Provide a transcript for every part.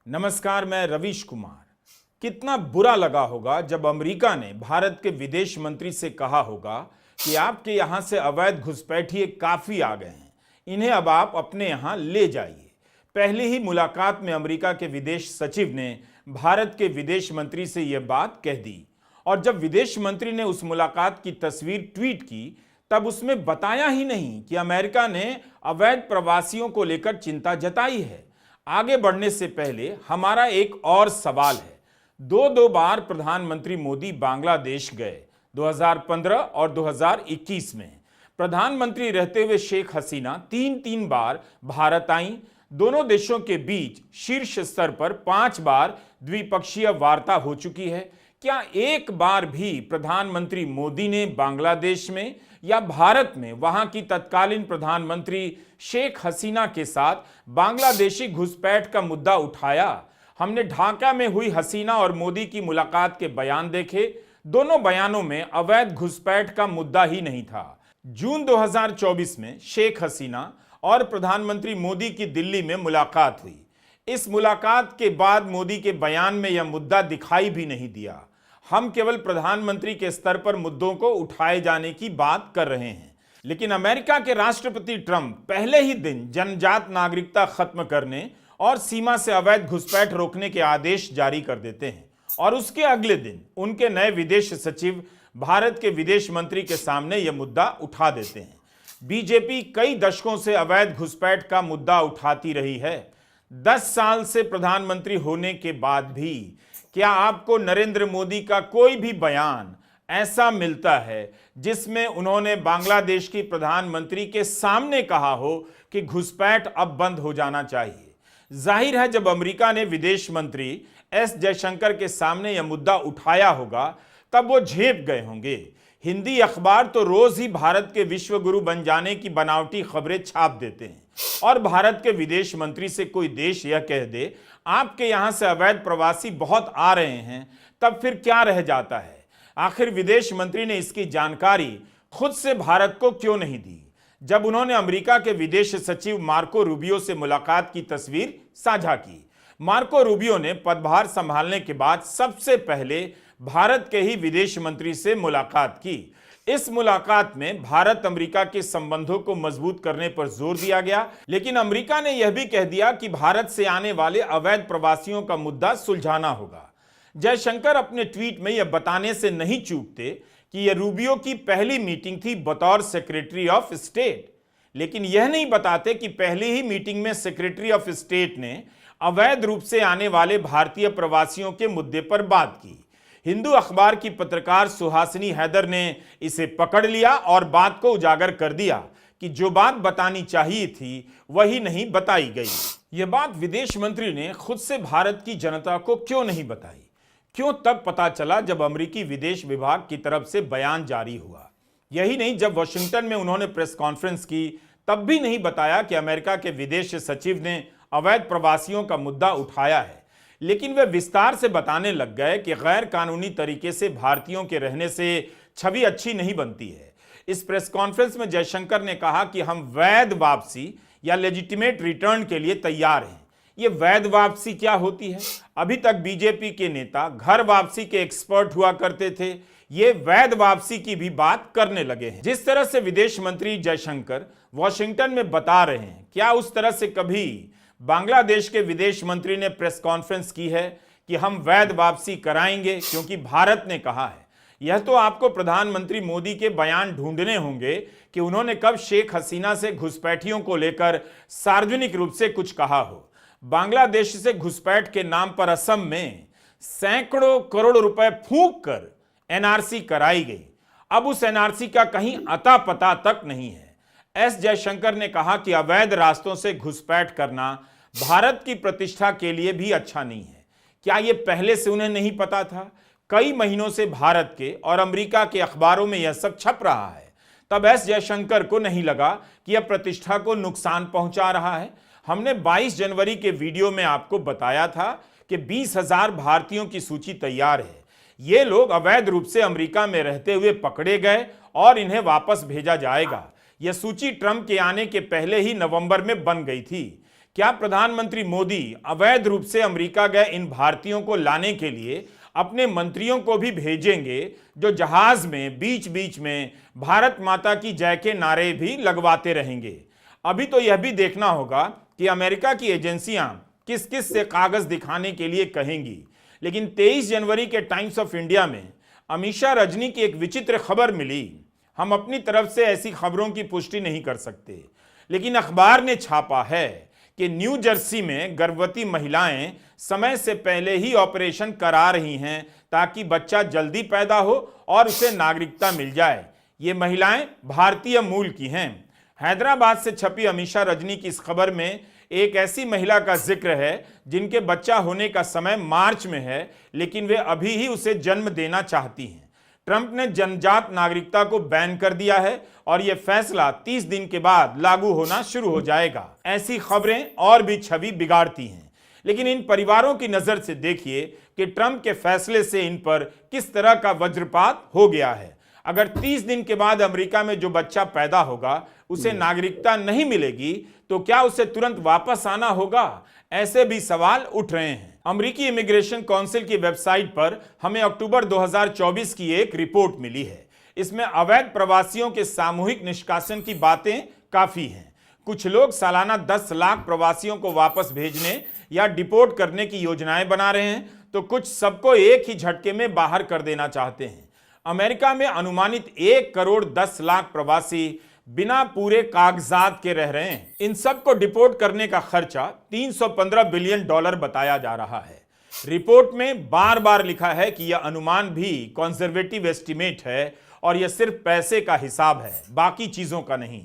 नमस्कार, मैं रवीश कुमार। कितना बुरा लगा होगा जब अमेरिका ने भारत के विदेश मंत्री से कहा होगा कि आपके यहां से अवैध घुसपैठिए काफी आ गए हैं, इन्हें अब आप अपने यहां ले जाइए। पहली ही मुलाकात में अमेरिका के विदेश सचिव ने भारत के विदेश मंत्री से यह बात कह दी और जब विदेश मंत्री ने उस मुलाकात की तस्वीर ट्वीट की तब उसमें बताया ही नहीं कि अमेरिका ने अवैध प्रवासियों को लेकर चिंता जताई है। आगे बढ़ने से पहले हमारा एक और सवाल है। दो बार प्रधानमंत्री मोदी बांग्लादेश गए, 2015 और 2021 में। प्रधानमंत्री रहते हुए शेख हसीना तीन बार भारत आईं। दोनों देशों के बीच शीर्ष स्तर पर 5 बार द्विपक्षीय वार्ता हो चुकी है। क्या एक बार भी प्रधानमंत्री मोदी ने बांग्लादेश में या भारत में वहां की तत्कालीन प्रधानमंत्री शेख हसीना के साथ बांग्लादेशी घुसपैठ का मुद्दा उठाया? हमने ढाका में हुई हसीना और मोदी की मुलाकात के बयान देखे। दोनों बयानों में अवैध घुसपैठ का मुद्दा ही नहीं था। जून 2024 में शेख हसीना और प्रधानमंत्री मोदी की दिल्ली में मुलाकात हुई। इस मुलाकात के बाद मोदी के बयान में यह मुद्दा दिखाई भी नहीं दिया। हम केवल प्रधानमंत्री के स्तर पर मुद्दों को उठाए जाने की बात कर रहे हैं, लेकिन अमेरिका के राष्ट्रपति ट्रंप पहले ही दिन जन्मजात नागरिकता खत्म करने और सीमा से अवैध घुसपैठ रोकने के आदेश जारी कर देते हैं और उसके अगले दिन उनके नए विदेश सचिव भारत के विदेश मंत्री के सामने यह मुद्दा उठा देते हैं। बीजेपी कई दशकों से अवैध घुसपैठ का मुद्दा उठाती रही है। 10 साल से प्रधानमंत्री होने के बाद भी क्या आपको नरेंद्र मोदी का कोई भी बयान ऐसा मिलता है जिसमें उन्होंने बांग्लादेश की प्रधानमंत्री के सामने कहा हो कि घुसपैठ अब बंद हो जाना चाहिए? जाहिर है जब अमेरिका ने विदेश मंत्री एस जयशंकर के सामने यह मुद्दा उठाया होगा तब वो झेप गए होंगे। हिंदी अखबार तो रोज ही भारत के विश्व गुरु बन जाने की बनावटी खबरें छाप देते हैं और भारत के विदेश मंत्री से कोई देश यह कह दे आपके यहां से अवैध प्रवासी बहुत आ रहे हैं, तब फिर क्या रह जाता है? आखिर विदेश मंत्री ने इसकी जानकारी खुद से भारत को क्यों नहीं दी? जब उन्होंने अमेरिका के विदेश सचिव मार्को रूबियो से मुलाकात की तस्वीर साझा की। मार्को रूबियो ने पदभार संभालने के बाद सबसे पहले भारत के ही विदेश मंत्री से मुलाकात की। इस मुलाकात में भारत अमेरिका के संबंधों को मजबूत करने पर जोर दिया गया, लेकिन अमेरिका ने यह भी कह दिया कि भारत से आने वाले अवैध प्रवासियों का मुद्दा सुलझाना होगा। जयशंकर अपने ट्वीट में यह बताने से नहीं चूकते कि यह रूबियो की पहली मीटिंग थी बतौर सेक्रेटरी ऑफ स्टेट, लेकिन यह नहीं बताते कि पहली ही मीटिंग में सेक्रेटरी ऑफ स्टेट ने अवैध रूप से आने वाले भारतीय प्रवासियों के मुद्दे पर बात की। हिंदू अखबार की पत्रकार सुहासिनी हैदर ने इसे पकड़ लिया और बात को उजागर कर दिया कि जो बात बतानी चाहिए थी वही नहीं बताई गई। यह बात विदेश मंत्री ने खुद से भारत की जनता को क्यों नहीं बताई? क्यों तब पता चला जब अमेरिकी विदेश विभाग की तरफ से बयान जारी हुआ? यही नहीं, जब वॉशिंगटन में उन्होंने प्रेस कॉन्फ्रेंस की तब भी नहीं बताया कि अमेरिका के विदेश सचिव ने अवैध प्रवासियों का मुद्दा उठाया है। लेकिन वे विस्तार से बताने लग गए कि गैर कानूनी तरीके से भारतीयों के रहने से छवि अच्छी नहीं बनती है। इस प्रेस कॉन्फ्रेंस में जयशंकर ने कहा कि हम वैध वापसी या लेजिटिमेट रिटर्न के लिए तैयार हैं। ये वैध वापसी क्या होती है? अभी तक बीजेपी के नेता घर वापसी के एक्सपर्ट हुआ करते थे, ये वैध वापसी की भी बात करने लगे हैं। जिस तरह से विदेश मंत्री जयशंकर वॉशिंगटन में बता रहे हैं, क्या उस तरह से कभी बांग्लादेश के विदेश मंत्री ने प्रेस कॉन्फ्रेंस की है कि हम वैध वापसी कराएंगे क्योंकि भारत ने कहा है? यह तो आपको प्रधानमंत्री मोदी के बयान ढूंढने होंगे कि उन्होंने कब शेख हसीना से घुसपैठियों को लेकर सार्वजनिक रूप से कुछ कहा हो। बांग्लादेश से घुसपैठ के नाम पर असम में सैकड़ों करोड़ रुपए फूंक कर एनआरसी कराई गई। अब उस एनआरसी का कहीं अता पता तक नहीं है। एस जयशंकर ने कहा कि अवैध रास्तों से घुसपैठ करना भारत की प्रतिष्ठा के लिए भी अच्छा नहीं है। क्या यह पहले से उन्हें नहीं पता था? कई महीनों से भारत के और अमेरिका के अखबारों में यह सब छप रहा है। तब एस जयशंकर को नहीं लगा कि यह प्रतिष्ठा को नुकसान पहुंचा रहा है। हमने 22 जनवरी के वीडियो में आपको बताया था कि 20,000 भारतीयों की सूची तैयार है। ये लोग अवैध रूप से अमेरिका में रहते हुए पकड़े गए और इन्हें वापस भेजा जाएगा। यह सूची ट्रंप के आने के पहले ही नवंबर में बन गई थी। क्या प्रधानमंत्री मोदी अवैध रूप से अमेरिका गए इन भारतीयों को लाने के लिए अपने मंत्रियों को भी भेजेंगे, जो जहाज में बीच बीच में भारत माता की जय के नारे भी लगवाते रहेंगे? अभी तो यह भी देखना होगा कि अमेरिका की एजेंसियां किस किस से कागज दिखाने के लिए कहेंगी। लेकिन 23 जनवरी के टाइम्स ऑफ इंडिया में अमीषा रजनी की एक विचित्र खबर मिली। हम अपनी तरफ से ऐसी खबरों की पुष्टि नहीं कर सकते, लेकिन अखबार ने छापा है कि न्यू जर्सी में गर्भवती महिलाएं समय से पहले ही ऑपरेशन करा रही हैं ताकि बच्चा जल्दी पैदा हो और उसे नागरिकता मिल जाए। ये महिलाएं भारतीय मूल की हैं। हैदराबाद से छपी अमीषा रजनी की इस खबर में एक ऐसी महिला का जिक्र है जिनके बच्चा होने का समय मार्च में है, लेकिन वे अभी ही उसे जन्म देना चाहती हैं। ट्रंप ने जन्मजात नागरिकता को बैन कर दिया है और यह फैसला 30 दिन के बाद लागू होना शुरू हो जाएगा। ऐसी खबरें और भी छवि बिगाड़ती हैं, लेकिन इन परिवारों की नजर से देखिए कि ट्रंप के फैसले से इन पर किस तरह का वज्रपात हो गया है। अगर 30 दिन के बाद अमेरिका में जो बच्चा पैदा होगा उसे नागरिकता नहीं मिलेगी तो क्या उसे तुरंत वापस आना होगा? ऐसे भी सवाल उठ रहे हैं। अमेरिकी इमिग्रेशन काउंसिल की वेबसाइट पर हमें अक्टूबर 2024 की एक रिपोर्ट मिली है। इसमें अवैध प्रवासियों के सामूहिक निष्कासन की बातें काफी हैं। कुछ लोग सालाना 10 लाख प्रवासियों को वापस भेजने या डिपोर्ट करने की योजनाएं बना रहे हैं, तो कुछ सबको एक ही झटके में बाहर कर देना चाहते हैं। अमेरिका में अनुमानित 1 करोड़ 10 लाख प्रवासी बिना पूरे कागजात के रह रहे हैं। इन सबको डिपोर्ट करने का खर्चा $315 बिलियन बताया जा रहा है। रिपोर्ट में बार बार लिखा है कि यह अनुमान भी कंजर्वेटिव एस्टिमेट है और यह सिर्फ पैसे का हिसाब है, बाकी चीजों का नहीं।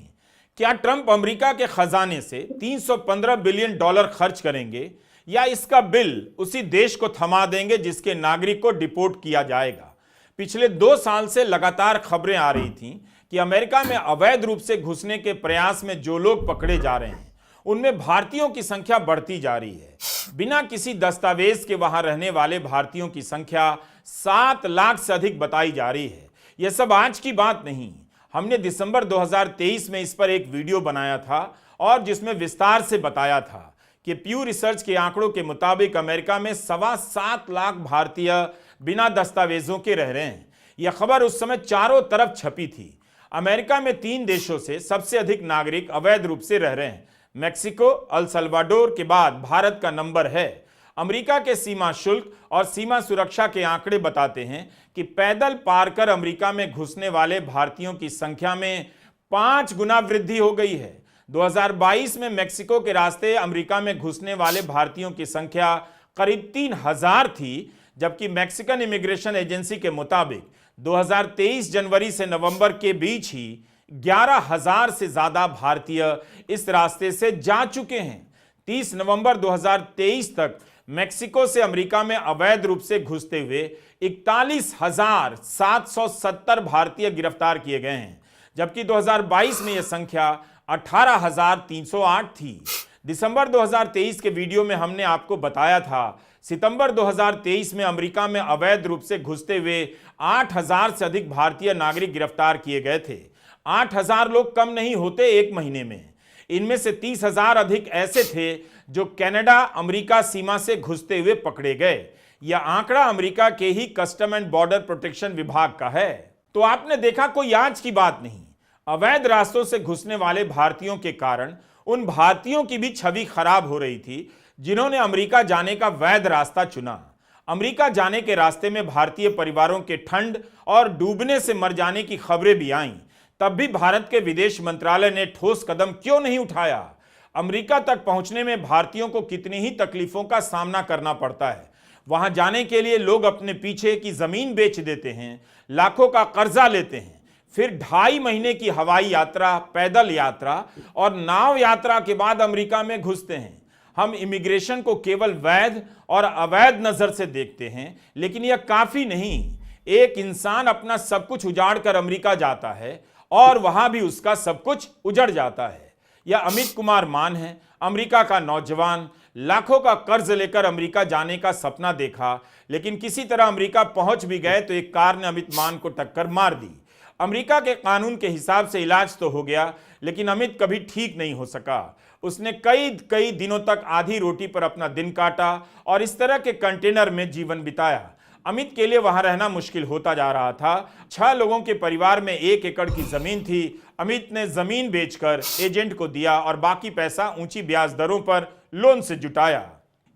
क्या ट्रंप अमेरिका के खजाने से $315 बिलियन खर्च करेंगे या इसका बिल उसी देश को थमा देंगे जिसके नागरिक को डिपोर्ट किया जाएगा? पिछले 2 साल से लगातार खबरें आ रही थीं कि अमेरिका में अवैध रूप से घुसने के प्रयास में जो लोग पकड़े जा रहे हैं उनमें भारतीयों की संख्या बढ़ती जा रही है। बिना किसी दस्तावेज के वहां रहने वाले भारतीयों की संख्या 7 लाख से अधिक बताई जा रही है। यह सब आज की बात नहीं। हमने दिसंबर 2023 में इस पर एक वीडियो बनाया था और जिसमें विस्तार से बताया था कि प्यू रिसर्च के आंकड़ों के मुताबिक अमेरिका में 7.25 लाख भारतीय बिना दस्तावेजों के रह रहे हैं। यह खबर उस समय चारों तरफ छपी थी। अमेरिका में 3 देशों से सबसे अधिक नागरिक अवैध रूप से रह रहे हैं। मेक्सिको, अल सल्वाडोर के बाद भारत का नंबर है। अमेरिका के सीमा शुल्क और सीमा सुरक्षा के आंकड़े बताते हैं कि पैदल पार कर अमेरिका में घुसने वाले भारतीयों की संख्या में 5 गुना वृद्धि हो गई है। 2022 में मेक्सिको के रास्ते अमेरिका में घुसने वाले भारतीयों की संख्या करीब 3000 थी, जबकि मैक्सिकन इमिग्रेशन एजेंसी के मुताबिक 2023 जनवरी से नवंबर के बीच ही 11,000 से ज्यादा भारतीय इस रास्ते से जा चुके हैं। 30 नवंबर 2023 तक मेक्सिको से अमेरिका में अवैध रूप से घुसते हुए 41,770 भारतीय गिरफ्तार किए गए हैं, जबकि 2022 में यह संख्या 18,308 थी। दिसंबर 2023 के वीडियो में हमने आपको बताया था सितंबर 2023 में अमेरिका में अवैध रूप से घुसते हुए 8,000 से अधिक भारतीय नागरिक गिरफ्तार किए गए थे। 8,000 लोग कम नहीं होते एक महीने में। इनमें से 30,000 अधिक ऐसे थे जो कनाडा अमेरिका सीमा से घुसते हुए पकड़े गए। यह आंकड़ा अमेरिका के ही कस्टम एंड बॉर्डर प्रोटेक्शन विभाग का है। तो आपने देखा, कोई आज की बात नहीं। अवैध रास्तों से घुसने वाले भारतीयों के कारण उन भारतीयों की भी छवि खराब हो रही थी जिन्होंने अमेरिका जाने का वैध रास्ता चुना। अमेरिका जाने के रास्ते में भारतीय परिवारों के ठंड और डूबने से मर जाने की खबरें भी आईं। तब भी भारत के विदेश मंत्रालय ने ठोस कदम क्यों नहीं उठाया? अमेरिका तक पहुंचने में भारतीयों को कितनी ही तकलीफों का सामना करना पड़ता है। वहां जाने के लिए लोग अपने पीछे की जमीन बेच देते हैं, लाखों का कर्जा लेते हैं, फिर 2.5 महीने की हवाई यात्रा, पैदल यात्रा और नाव यात्रा के बाद अमेरिका में घुसते हैं। हम इमिग्रेशन को केवल वैध और अवैध नजर से देखते हैं, लेकिन यह काफी नहीं। एक इंसान अपना सब कुछ उजाड़ कर अमेरिका जाता है और वहां भी उसका सब कुछ उजड़ जाता है। यह अमित कुमार मान है, अमेरिका का नौजवान। लाखों का कर्ज लेकर अमेरिका जाने का सपना देखा, लेकिन किसी तरह अमेरिका पहुंच भी गए तो एक कार ने अमित मान को टक्कर मार दी। अमेरिका के कानून के हिसाब से इलाज तो हो गया, लेकिन अमित कभी ठीक नहीं हो सका। उसने कई कई दिनों तक आधी रोटी पर अपना दिन काटा और इस तरह के कंटेनर में जीवन बिताया। अमित के लिए वहां रहना मुश्किल होता जा रहा था। 6 लोगों के परिवार में 1 एकड़ की जमीन थी। अमित ने जमीन बेचकर एजेंट को दिया और बाकी पैसा ऊंची ब्याज दरों पर लोन से जुटाया।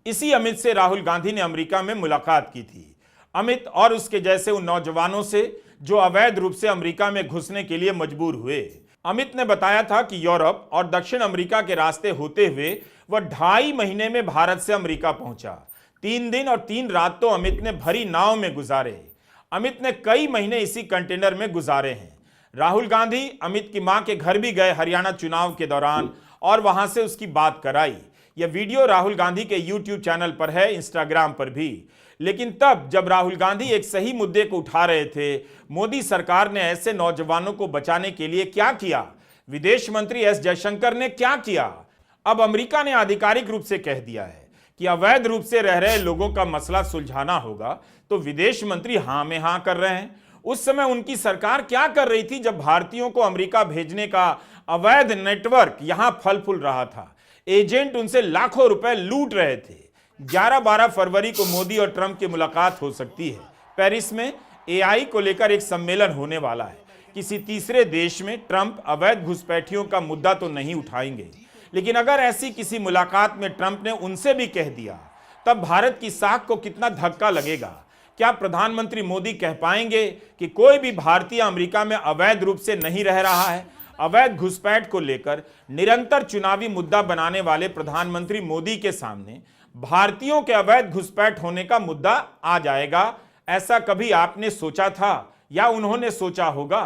इसी अमित से राहुल गांधी ने अमेरिका में मुलाकात की थी। अमित और उसके जैसे उन नौजवानों से जो अवैध रूप से अमेरिका में घुसने के लिए मजबूर हुए। अमित ने बताया था कि यूरोप और दक्षिण अमेरिका के रास्ते होते हुए वह 2.5 महीने में भारत से अमेरिका पहुंचा। 3 दिन और 3 रात तो अमित ने भरी नाव में गुजारे। अमित ने कई महीने इसी कंटेनर में गुजारे हैं। राहुल गांधी अमित की मां के घर भी गए हरियाणा चुनाव के दौरान और वहां से उसकी बात कराई। यह वीडियो राहुल गांधी के YouTube चैनल पर है, इंस्टाग्राम पर भी। लेकिन तब जब राहुल गांधी एक सही मुद्दे को उठा रहे थे, मोदी सरकार ने ऐसे नौजवानों को बचाने के लिए क्या किया? विदेश मंत्री एस जयशंकर ने क्या किया? अब अमेरिका ने आधिकारिक रूप से कह दिया है कि अवैध रूप से रह रहे लोगों का मसला सुलझाना होगा, तो विदेश मंत्री हां में हां कर रहे हैं। उस समय उनकी सरकार क्या कर रही थी जब भारतीयों को अमेरिका भेजने का अवैध नेटवर्क यहां फल फूल रहा था? एजेंट उनसे लाखों रुपए लूट रहे थे। 11-12 फरवरी को मोदी और ट्रंप की मुलाकात हो सकती है। पेरिस में एआई को लेकर एक सम्मेलन होने वाला है। किसी तीसरे देश में ट्रंप अवैध घुसपैठियों का मुद्दा तो नहीं उठाएंगे, लेकिन अगर ऐसी किसी मुलाकात में ट्रंप ने उनसे भी कह दिया, तब भारत की साख को कितना धक्का लगेगा। क्या प्रधानमंत्री मोदी कह पाएंगे कि कोई भी भारतीय अमेरिका में अवैध रूप से नहीं रह रहा है? अवैध घुसपैठ को लेकर निरंतर चुनावी मुद्दा बनाने वाले प्रधानमंत्री मोदी के सामने भारतीयों के अवैध घुसपैठ होने का मुद्दा आ जाएगा, ऐसा कभी आपने सोचा था या उन्होंने सोचा होगा?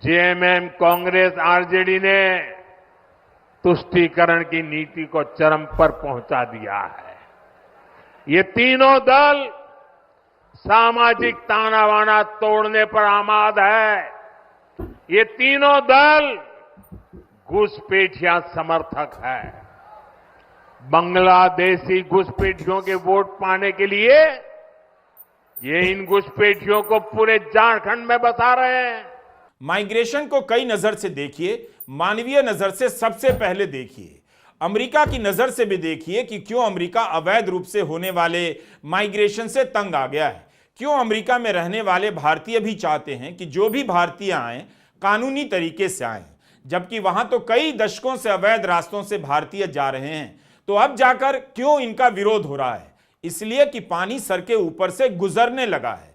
जेएमएम, कांग्रेस, आरजेडी ने तुष्टीकरण की नीति को चरम पर पहुंचा दिया है। ये तीनों दल सामाजिक ताना बाना तोड़ने पर आमाद है। ये तीनों दल घुसपैठिया समर्थक है। बांग्लादेशी घुसपैठियों के वोट पाने के लिए ये इन घुसपैठियों को पूरे झारखंड में बसा रहे हैं। माइग्रेशन को कई नजर से देखिए, मानवीय नजर से सबसे पहले देखिए। अमेरिका की नजर से भी देखिए कि क्यों अमेरिका अवैध रूप से होने वाले माइग्रेशन से तंग आ गया है। क्यों अमेरिका में रहने वाले भारतीय भी चाहते हैं कि जो भी भारतीय आए कानूनी तरीके से आए, जबकि वहां तो कई दशकों से अवैध रास्तों से भारतीय जा रहे हैं। तो अब जाकर क्यों इनका विरोध हो रहा है? इसलिए कि पानी सर के ऊपर से गुजरने लगा है।